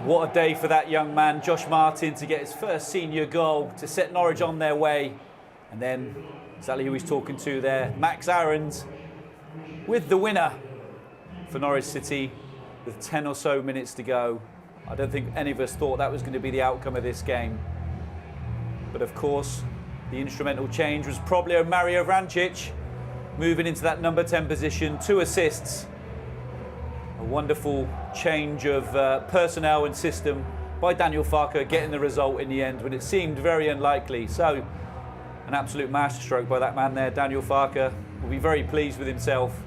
What a day for that young man, Josh Martin, to get his first senior goal, to set Norwich on their way. And then, exactly who he's talking to there, Max Aarons, with the winner for Norwich City, with 10 or so minutes to go. I don't think any of us thought that was going to be the outcome of this game. But of course, the instrumental change was probably Mario Vrancic, moving into that number 10 position, 2 assists. A wonderful change of personnel and system by Daniel Farke, getting the result in the end when it seemed very unlikely. So, an absolute masterstroke by that man there, Daniel Farke. Will be very pleased with himself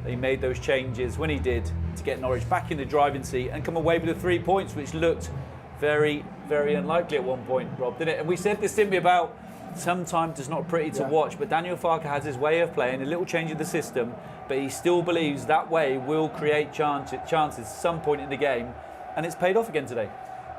that he made those changes when he did to get Norwich back in the driving seat and come away with the 3 points, which looked very, very unlikely at one point, Rob, didn't it? And we said this, didn't we, about sometimes it's not pretty to watch, but Daniel Farke has his way of playing, a little change of the system, but he still believes that way will create chances at some point in the game, and it's paid off again today.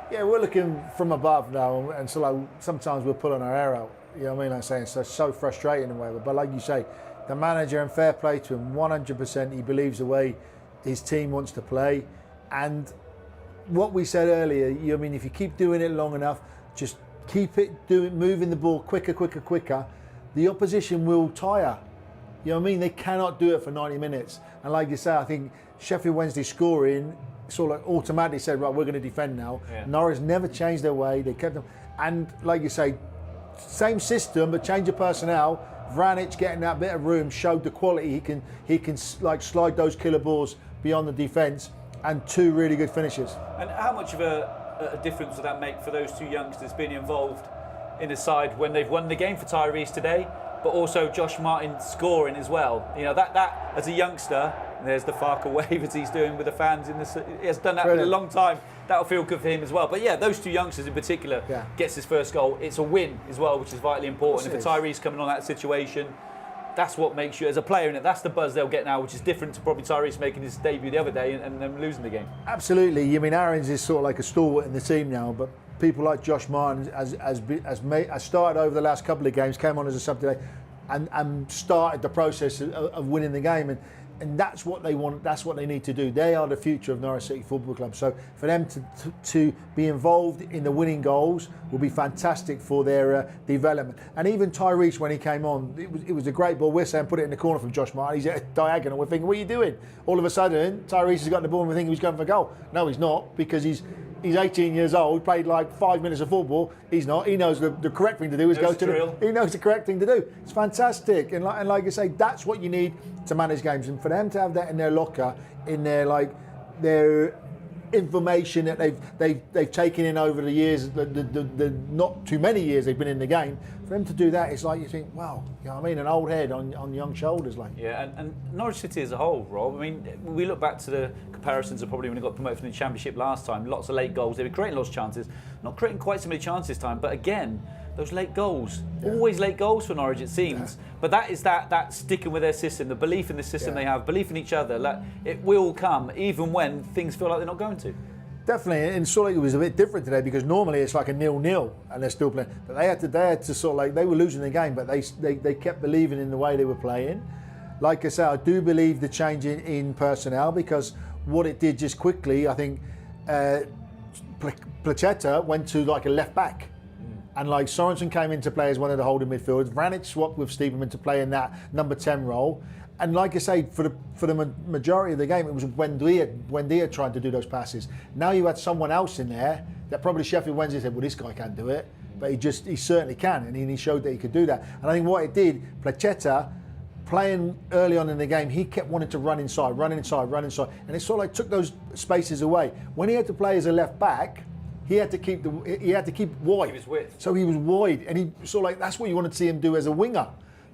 Yeah, we're looking from above now, and so like sometimes we're pulling our hair out. You know what I mean? I'm saying so frustrating in a way. But like you say, the manager, and fair play to him, 100%. He believes the way his team wants to play, and what we said earlier. You know what I mean? If you keep doing it long enough, just keep it moving the ball quicker. The opposition will tire. You know what I mean? They cannot do it for 90 minutes. And like you say, I think Sheffield Wednesday scoring sort of automatically said, right, we're going to defend now. Yeah. Norwich never changed their way. They kept them. And like you say, same system, but change of personnel. Vrancic getting that bit of room showed the quality. He can like slide those killer balls beyond the defence, and 2 really good finishes. And how much of a difference would that make for those 2 youngsters being involved in the side when they've won the game for Tyrese today, but also Josh Martin scoring as well? You know, that as a youngster, there's the Farke wave as he's doing with the fans in the. He has done that for a long time. That'll feel good for him as well. But yeah, those 2 youngsters in particular gets his first goal. It's a win as well, which is vitally important. And for Tyrese coming on that situation, that's what makes you as a player in it. That's the buzz they'll get now, which is different to probably Tyrese making his debut the other day and then losing the game. Absolutely. I mean, Aarons is sort of like a stalwart in the team now, but people like Josh Martin has started over the last couple of games, came on as a sub today, and started the process of winning the game. And that's what they want. That's what they need to do. They are the future of Norwich City Football Club. So for them to be involved in the winning goals will be fantastic for their development. And even Tyrese, when he came on, it was a great ball. We're saying put it in the corner from Josh Martin. He's at a diagonal. We're thinking, what are you doing? All of a sudden, Tyrese has got the ball and we're thinking he's going for a goal. No, he's not, because he's 18 years old, played like 5 minutes of football. He's not. He knows the correct thing to do is go to the. He knows the correct thing to do. It's fantastic, and like I say, that's what you need to manage games. And for them to have that in their locker, in their information that they've taken in over the years, the not too many years they've been in the game, for them to do that, it's like you think, wow, you know what I mean, an old head on young shoulders, like. Yeah, and Norwich City as a whole, Rob. I mean, we look back to the comparisons of probably when they got promoted from the Championship last time. Lots of late goals. They were creating lots of chances, not creating quite so many chances this time. But again, those late goals, always late goals for Norwich, it seems. Yeah. But that is that sticking with their system, the belief in the system they have, belief in each other. Like, it will come, even when things feel like they're not going to. Definitely, and sort of it was a bit different today because normally it's like a 0-0 and they're still playing. But they had to sort of like, they were losing the game, but they kept believing in the way they were playing. Like I said, I do believe the change in personnel, because what it did just quickly, I think Placheta went to like a left back. And like Sorensen came into play as one of the holding midfielders. Vrancic swapped with Stevenman to play in that number 10 role. And like I say, for the majority of the game, it was Buendia trying to do those passes. Now you had someone else in there that probably Sheffield Wednesday said, well, this guy can't do it. But he certainly can, and he showed that he could do that. And I think what it did, Placheta, playing early on in the game, he kept wanting to run inside. And it sort of like took those spaces away. When he had to play as a left back, he had to keep wide. He was width. So he was wide, and he sort of like, that's what you want to see him do as a winger.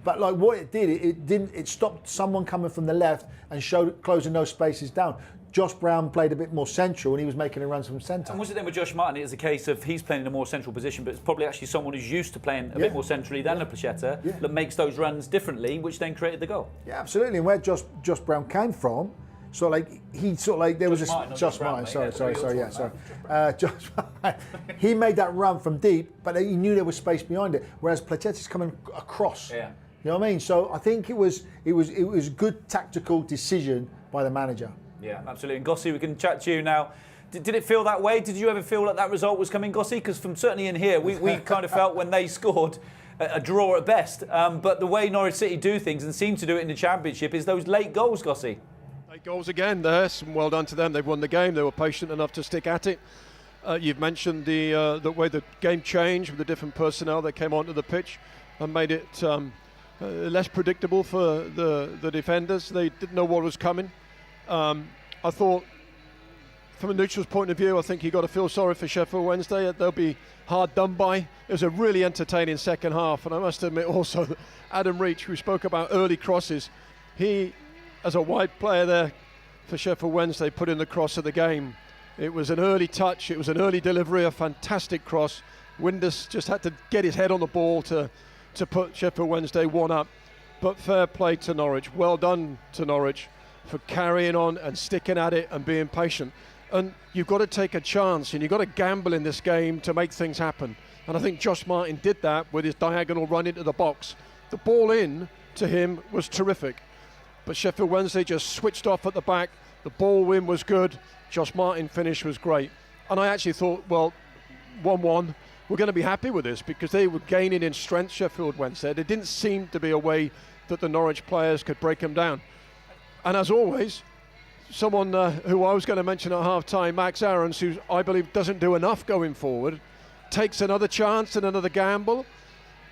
But like what it did, it stopped someone coming from the left and closing those spaces down. Josh Brown played a bit more central, and he was making a run from centre. And was it then with Josh Martin, it was a case of he's playing in a more central position, but it's probably actually someone who's used to playing a bit more centrally than a Placheta that makes those runs differently, which then created the goal. Yeah, absolutely. And where Josh Brown came from, so like there was Josh Martin. Josh Martin. He made that run from deep, but he knew there was space behind it. Whereas Placheta's coming across. Yeah. You know what I mean? So I think it was a good tactical decision by the manager. Yeah, absolutely. And Gossi, we can chat to you now. Did it feel that way? Did you ever feel like that result was coming, Gossy? Because from certainly in here, we kind of felt when they scored a draw at best. But the way Norwich City do things and seem to do it in the Championship is those late goals, Gossy. Late goals again there, well done to them. They've won the game. They were patient enough to stick at it. You've mentioned the way the game changed with the different personnel that came onto the pitch and made it less predictable for the defenders. They didn't know what was coming. I thought, from a neutral's point of view, I think you've got to feel sorry for Sheffield Wednesday. They'll be hard done by. It was a really entertaining second half, and I must admit also that Adam Reach, who spoke about early crosses, he, as a wide player there for Sheffield Wednesday, put in the cross of the game. It was an early touch, it was an early delivery, a fantastic cross. Windus just had to get his head on the ball to put Sheffield Wednesday one up. But fair play to Norwich. Well done to Norwich for carrying on and sticking at it and being patient. And you've got to take a chance and you've got to gamble in this game to make things happen. And I think Josh Martin did that with his diagonal run into the box. The ball in to him was terrific. But Sheffield Wednesday just switched off at the back. The ball win was good. Josh Martin finish was great. And I actually thought, well, 1-1, we're going to be happy with this because they were gaining in strength, Sheffield Wednesday. There didn't seem to be a way that the Norwich players could break them down. And as always, someone who I was going to mention at half-time, Max Aarons, who I believe doesn't do enough going forward, takes another chance and another gamble,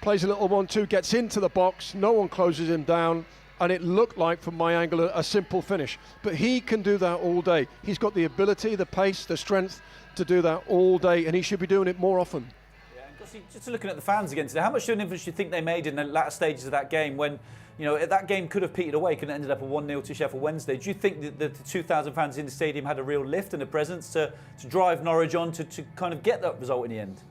plays a little 1-2, gets into the box, no one closes him down, and it looked like, from my angle, a simple finish. But he can do that all day. He's got the ability, the pace, the strength to do that all day, and he should be doing it more often. Yeah, and Gossy, just looking at the fans again today, how much of an influence do you think they made in the latter stages of that game when, you know, that game could have petered away, could have ended up a 1-0 to Sheffield Wednesday? Do you think that the 2,000 fans in the stadium had a real lift and a presence to drive Norwich on to kind of get that result in the end?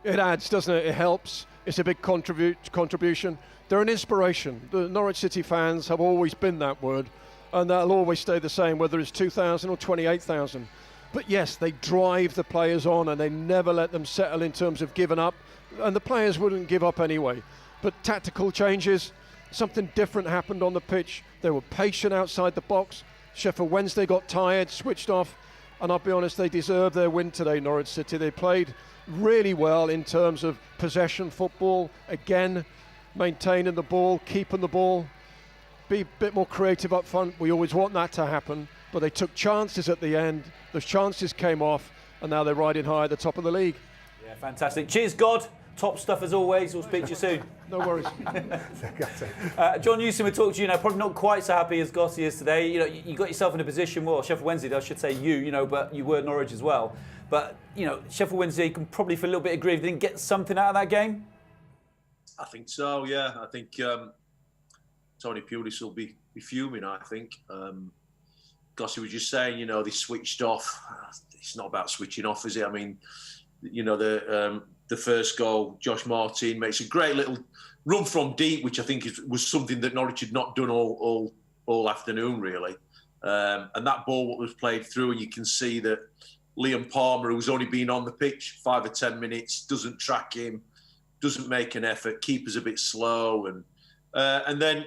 It adds, doesn't it? It helps. It's a big contribution. They're an inspiration. The Norwich City fans have always been that word, and that'll always stay the same, whether it's 2,000 or 28,000. But yes, they drive the players on, and they never let them settle in terms of giving up, and the players wouldn't give up anyway. But tactical changes, something different happened on the pitch. They were patient outside the box. Sheffield Wednesday got tired, switched off, and I'll be honest, they deserved their win today, Norwich City. They played really well in terms of possession football, again, maintaining the ball, keeping the ball, be a bit more creative up front. We always want that to happen, but they took chances at the end. Those chances came off, and now they're riding high at the top of the league. Yeah, fantastic. Cheers, God. Top stuff as always. We'll speak to you soon. No worries. John Newsom, we talked to you now, probably not quite so happy as Gossy is today. You know, you got yourself in a position, well, Sheffield Wednesday, I should say you know, but you were Norwich as well. But, you know, Sheffield Wednesday can probably feel a little bit aggrieved. Didn't get something out of that game? I think so, yeah. I think Tony Pulis will be fuming, I think. Gossy was just saying, you know, they switched off. It's not about switching off, is it? I mean, you know, the first goal, Josh Martin makes a great little run from deep, which I think was something that Norwich had not done all afternoon, really. And that ball was played through, and you can see that Liam Palmer, who's only been on the pitch 5 or 10 minutes, doesn't track him, doesn't make an effort, keeper's a bit slow, and then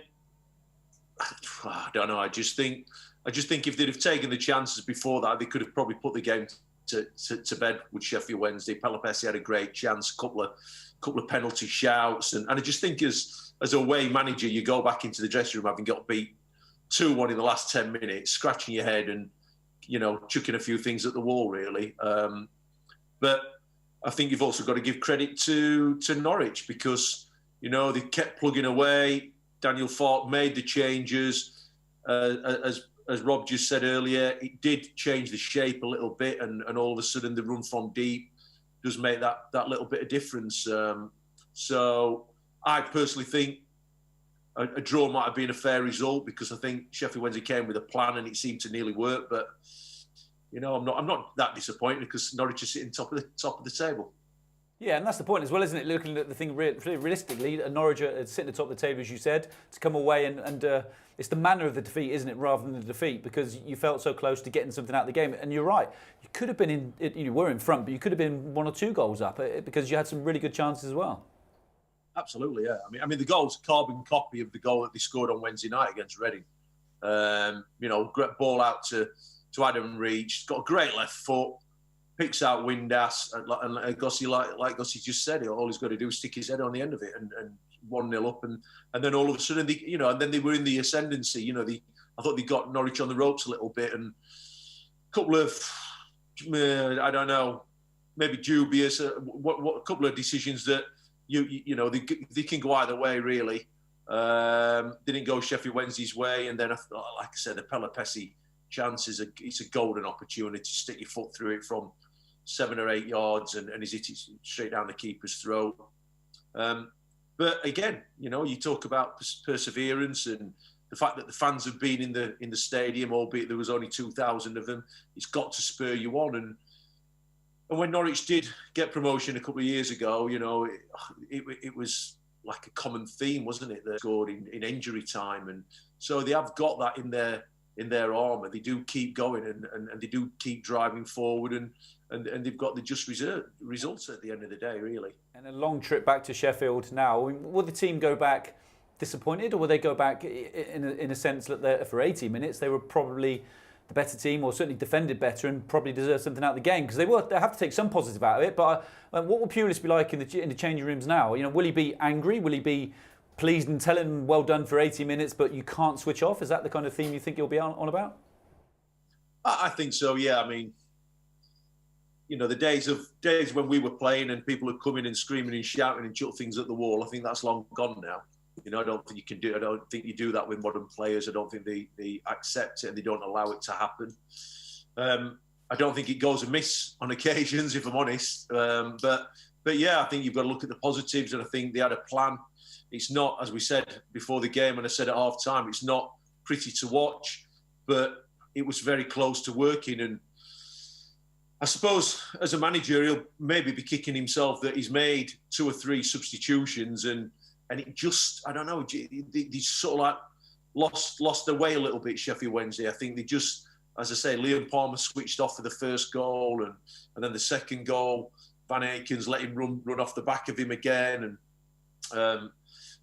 I don't know. I just think if they'd have taken the chances before that, they could have probably put the game to bed with Sheffield Wednesday. Pelopessi had a great chance, a couple of penalty shouts, and I just think as a away manager, you go back into the dressing room having got beat 2-1 in the last 10 minutes, scratching your head and, you know, chucking a few things at the wall, really. But I think you've also got to give credit to Norwich because, you know, they kept plugging away. Daniel Falk made the changes. As Rob just said earlier, it did change the shape a little bit, and all of a sudden the run from deep does make that little bit of difference. So I personally think a draw might have been a fair result because I think Sheffield Wednesday came with a plan and it seemed to nearly work. But you know, I'm not that disappointed because Norwich is sitting top of the table. Yeah, and that's the point as well, isn't it? Looking at the thing realistically, Norwich are sitting at the top of the table, as you said, to come away and it's the manner of the defeat, isn't it, rather than the defeat, because you felt so close to getting something out of the game. And you're right, you could have been you were in front, but you could have been 1 or 2 goals up because you had some really good chances as well. Absolutely, yeah. I mean, the goal's a carbon copy of the goal that they scored on Wednesday night against Reading. You know, great ball out to to Adam Reach. Got a great left foot, picks out Windass, and Gossie, like Gossie just said, all he's got to do is stick his head on the end of it, and 1-0 up, and then all of a sudden, and then they were in the ascendancy. I thought they got Norwich on the ropes a little bit, and a couple of, I don't know, maybe dubious, a couple of decisions that they can go either way really. Didn't go Sheffield Wednesday's way, and then like I said, the Pelopessi chance it's a golden opportunity to stick your foot through it from 7 or 8 yards, and he's hit it straight down the keeper's throat. But again, you talk about perseverance and the fact that the fans have been in the stadium, albeit there was only 2,000 of them. It's got to spur you on. And when Norwich did get promotion a couple of years ago, it was like a common theme, wasn't it? They scored in injury time, and so they have got that in their armour. They do keep going, and they do keep driving forward, and they've got the just results at the end of the day, really. And a long trip back to Sheffield now. Will the team go back disappointed, or will they go back in a sense that for 80 minutes they were probably the better team, or certainly defended better and probably deserved something out of the game? Because they have to take some positive out of it. But what will Pulis be like in the changing rooms now? Will he be angry? Will he be pleased and tell him well done for 80 minutes, but you can't switch off? Is that the kind of theme you think he'll be on about? I think so. Yeah. I mean, the days when we were playing and people would come in and screaming and shouting and chuck things at the wall, I think that's long gone now. I don't think you can do. I don't think you do that with modern players. I don't think they accept it and they don't allow it to happen. I don't think it goes amiss on occasions, if I'm honest. But yeah, I think you've got to look at the positives, and I think they had a plan. It's not, as we said before the game, and I said at half time, it's not pretty to watch, but it was very close to working. And I suppose as a manager, he'll maybe be kicking himself that he's made 2 or 3 substitutions, and it just, I don't know, they sort of like lost their way a little bit, Sheffield Wednesday. I think they just, as I say, Liam Palmer switched off for the first goal, and then the second goal, Van Aken's let him run off the back of him again. And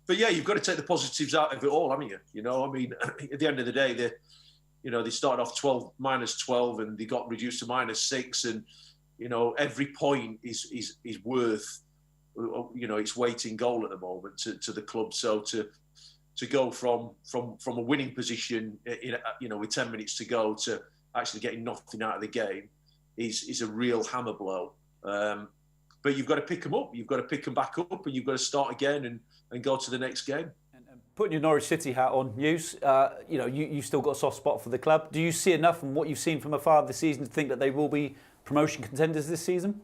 but yeah, you've got to take the positives out of it all, haven't you? I mean, at the end of the day, they started off -12, and they got reduced to -6, and every point is worth its weight in goal at the moment to the club. So to go from a winning position, with 10 minutes to go, to actually getting nothing out of the game is a real hammer blow. But you've got to pick them up. You've got to pick them back up, and you've got to start again and go to the next game. And putting your Norwich City hat on, Hughes, you've still got a soft spot for the club. Do you see enough from what you've seen from afar this season to think that they will be promotion contenders this season?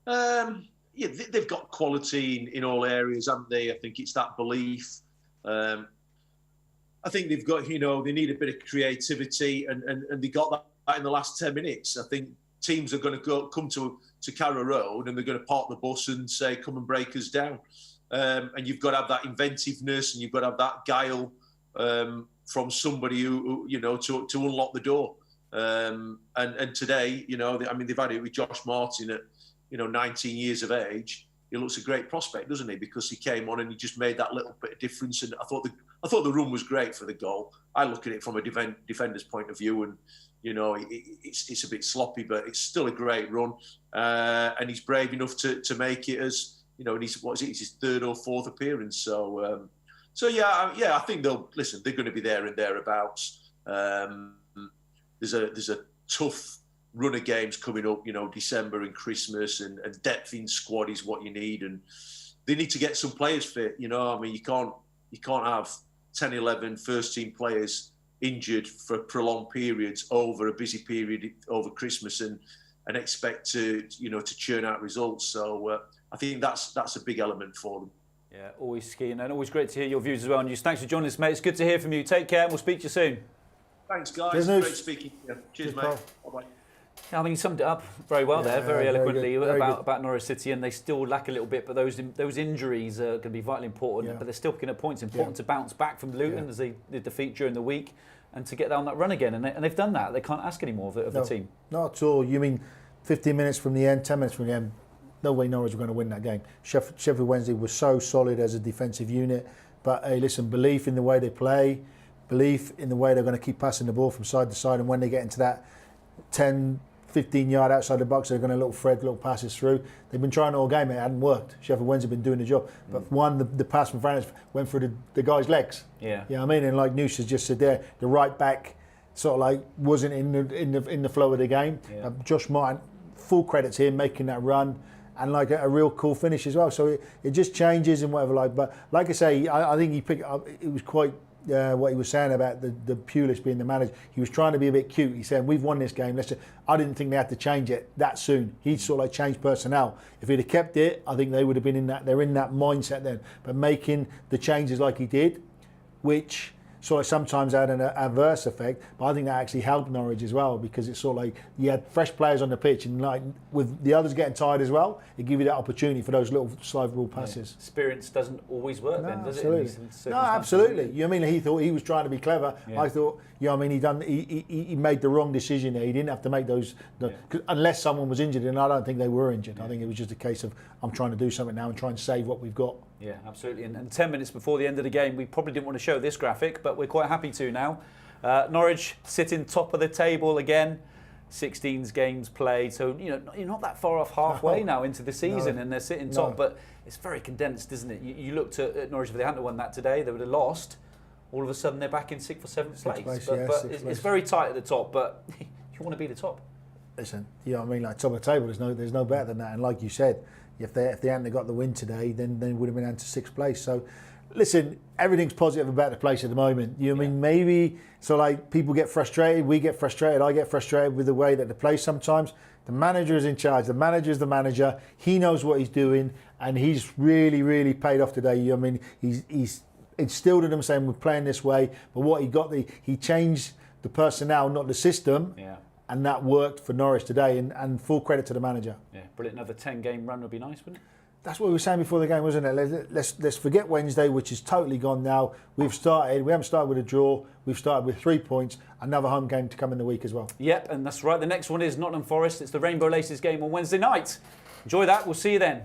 Yeah, they've got quality in all areas, haven't they? I think it's that belief. I think they've got, they need a bit of creativity, and they got that in the last 10 minutes. I think teams are going to come to Carrow Road, and they're going to park the bus and say, come and break us down. And you've got to have that inventiveness, and you've got to have that guile from somebody who to unlock the door. And today, they've had it with Josh Martin at 19 years of age. He looks a great prospect, doesn't he? Because he came on and he just made that little bit of difference. And I thought the run was great for the goal. I look at it from a defender's point of view, and it's a bit sloppy, but it's still a great run. And he's brave enough to make it as it's his 3rd or 4th appearance. So yeah, I think they're going to be there and thereabouts. There's a tough run of games coming up, December and Christmas, and depth in squad is what you need, and they need to get some players fit. You can't have 10, 11 first team players injured for prolonged periods over a busy period over Christmas and expect to churn out results. So I think that's a big element for them. Yeah, always keen, and always great to hear your views as well. And thanks for joining us, mate. It's good to hear from you. Take care, and we'll speak to you soon. Thanks, guys. Cheers, great speaking to you. Cheers, mate. Bye-bye. I think you summed it up very well there, very eloquently very about Norwich City, and they still lack a little bit, but those injuries are going to be vitally important. Yeah. But they're still picking up points. Important to bounce back from Luton as they did defeat during the week, and to get down that run again. And they've done that. They can't ask any more of the team. Not at all. You mean 15 minutes from the end, 10 minutes from the end? No way Norwich were going to win that game. Sheffield Wednesday was so solid as a defensive unit. But hey, listen, belief in the way they play, belief in the way they're going to keep passing the ball from side to side, and when they get into that 10, 15 yard outside the box, they're going to little passes through. They've been trying all game, it hadn't worked. Sheffield Wednesday have been doing the job, but the pass from Francis went through the guy's legs. Yeah, you know what I mean. And like Noosh has just said there, the right back sort of like wasn't in the flow of the game. Yeah. Josh Martin, full credit to him making that run. And like a real cool finish as well. So it just changes and whatever. But like I say, I think he picked up. It was quite what he was saying about the Pulis being the manager. He was trying to be a bit cute. He said, "We've won this game. I didn't think they had to change it that soon. He'd sort of like changed personnel. If he'd have kept it, I think they would have been in that. They're in that mindset then. But making the changes like he did, which sort of sometimes had an adverse effect, but I think that actually helped Norwich as well, because it's sort of like you had fresh players on the pitch, and like with the others getting tired as well, it gave you that opportunity for those little slide rule passes. Yeah. Experience doesn't always work then, does absolutely. it? No, absolutely. You know what I mean? He thought he was trying to be clever. Yeah. I thought, you know what I mean, he made the wrong decision there. He didn't have to make those, unless someone was injured, and I don't think they were injured. Yeah. I think it was just a case of, I'm trying to do something now and try and save what we've got. Yeah, absolutely. And 10 minutes before the end of the game, we probably didn't want to show this graphic, but we're quite happy to now. Norwich sitting top of the table again, 16 games played, so you're not that far off halfway now into the season, and they're sitting top. But it's very condensed, isn't it? You looked at Norwich, if they hadn't won that today, they would have lost. All of a sudden, they're back in 6th or 7th place. But it's very tight at the top. But you want to be the top. Listen, you know what I mean? Like top of the table, there's no better than that. And like you said, if they hadn't got the win today, then they would have been down to 6th place. So, listen, everything's positive about the place at the moment. You know what I mean? Maybe so like people get frustrated, we get frustrated, I get frustrated with the way that they play sometimes. The manager is in charge. The manager is the manager. He knows what he's doing, and he's really, really paid off today. You know what I mean? He's instilled in them saying we're playing this way, but what he changed the personnel, not the system. Yeah. And that worked for Norwich today, and full credit to the manager. Yeah, brilliant. Another 10-game run would be nice, wouldn't it? That's what we were saying before the game, wasn't it? Let's forget Wednesday, which is totally gone now. We haven't started with a draw. We've started with 3 points. Another home game to come in the week as well. Yep, and that's right. The next one is Nottingham Forest. It's the Rainbow Laces game on Wednesday night. Enjoy that. We'll see you then.